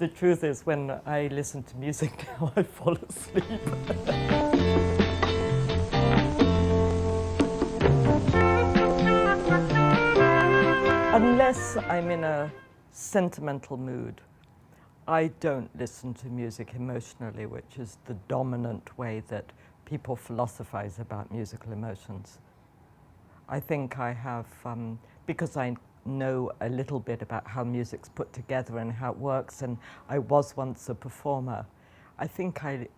The truth is, when I listen to music now, I fall asleep. Unless I'm in a sentimental mood, I don't listen to music emotionally, which is the dominant way that people philosophize about musical emotions. I think I have, because I know a little bit about how music's put together and how it works, and I was once a performer, I think I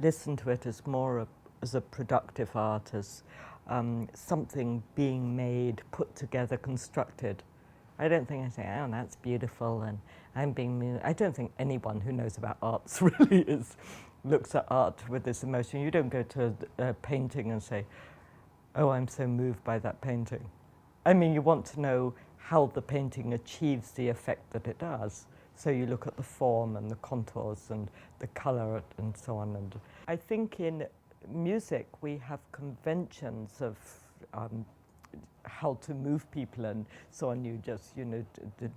listen to it as more as a productive art, as something being made, put together, constructed. I don't think I say, oh, that's beautiful, and I'm being. I don't think anyone who knows about arts really looks at art with this emotion. You don't go to a painting and say, oh, I'm so moved by that painting. I mean, you want to know how the painting achieves the effect that it does. So you look at the form and the contours and the color and so on. And I think in music we have conventions of how to move people and so on. You just,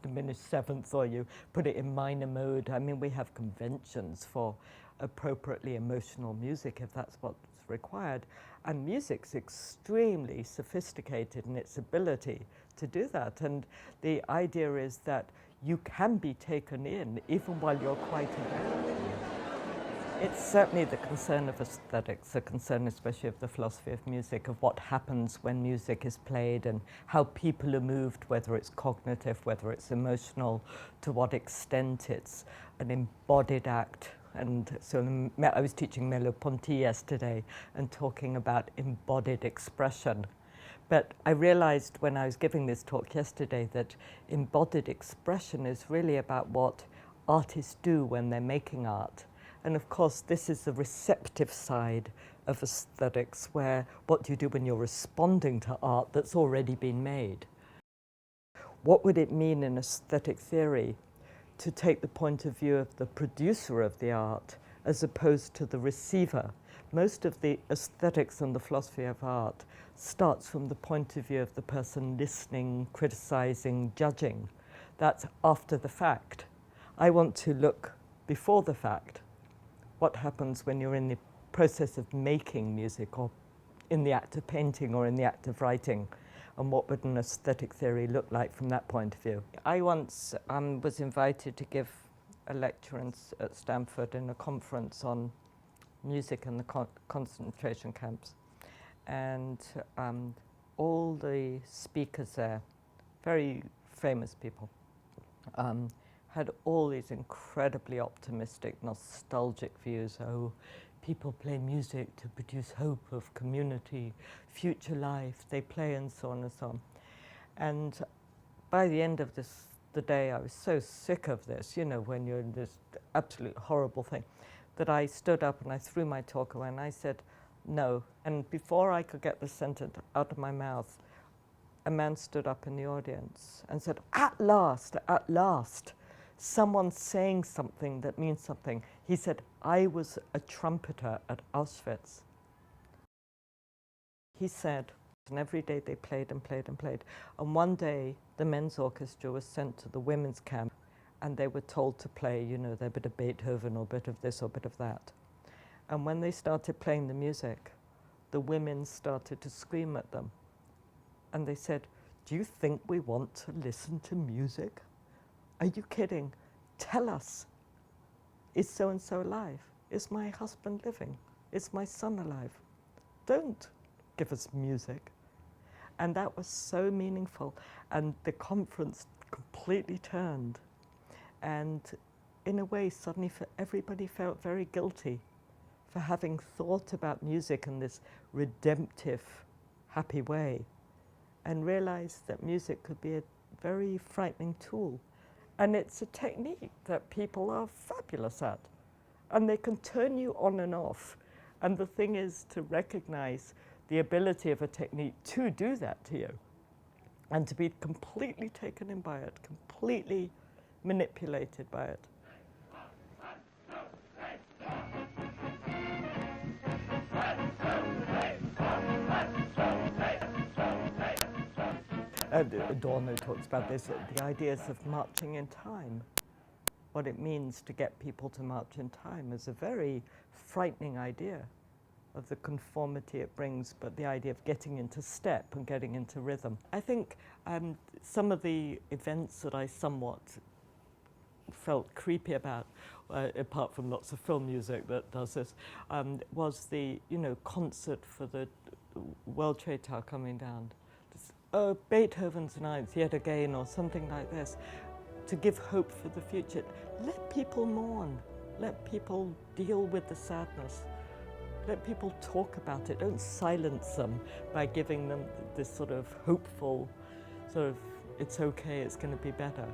diminish seventh, or you put it in minor mode. I mean, we have conventions for appropriately emotional music if that's what's required. And music's extremely sophisticated in its ability to do that. And the idea is that you can be taken in even while you're quite aware. It's certainly the concern of aesthetics, a concern especially of the philosophy of music, of what happens when music is played and how people are moved, whether it's cognitive, whether it's emotional, to what extent it's an embodied act. And so I was teaching Merleau-Ponty yesterday and talking about embodied expression. But I realized when I was giving this talk yesterday that embodied expression is really about what artists do when they're making art. And of course, this is the receptive side of aesthetics, where what do you do when you're responding to art that's already been made? What would it mean in aesthetic theory to take the point of view of the producer of the art as opposed to the receiver? Most of the aesthetics and the philosophy of art starts from the point of view of the person listening, criticizing, judging. That's after the fact. I want to look before the fact. What happens when you're in the process of making music, or in the act of painting, or in the act of writing? And what would an aesthetic theory look like from that point of view? I once was invited to give a lecture at Stanford in a conference on music and the concentration camps. And all the speakers there, very famous people, had all these incredibly optimistic, nostalgic views. Oh, people play music to produce hope of community, future life, they play, and so on and so on. And by the end of the day, I was so sick of this, when you're in this absolute horrible thing, that I stood up and I threw my talk away and I said, no. And before I could get the sentence out of my mouth, a man stood up in the audience and said, at last, someone's saying something that means something. He said, I was a trumpeter at Auschwitz. He said, and every day they played and played and played. And one day, the men's orchestra was sent to the women's camp, and they were told to play, their bit of Beethoven or bit of this or bit of that. And when they started playing the music, the women started to scream at them. And they said, do you think we want to listen to music? Are you kidding? Tell us, is so-and-so alive? Is my husband living? Is my son alive? Don't give us music. And that was so meaningful. And the conference completely turned. And in a way, suddenly everybody felt very guilty for having thought about music in this redemptive, happy way, and realized that music could be a very frightening tool. And it's a technique that people are fabulous at. And they can turn you on and off. And the thing is to recognize the ability of a technique to do that to you, and to be completely taken in by it, completely manipulated by it. Adorno talks about this, the ideas of marching in time. what it means to get people to march in time is a very frightening idea of the conformity it brings, but the idea of getting into step and getting into rhythm. I think some of the events that I somewhat felt creepy about, apart from lots of film music that does this, was the concert for the World Trade Tower coming down. Oh, Beethoven's Ninth yet again, or something like this, to give hope for the future. Let people mourn. Let people deal with the sadness. Let people talk about it. Don't silence them by giving them this sort of hopeful, it's okay, it's going to be better.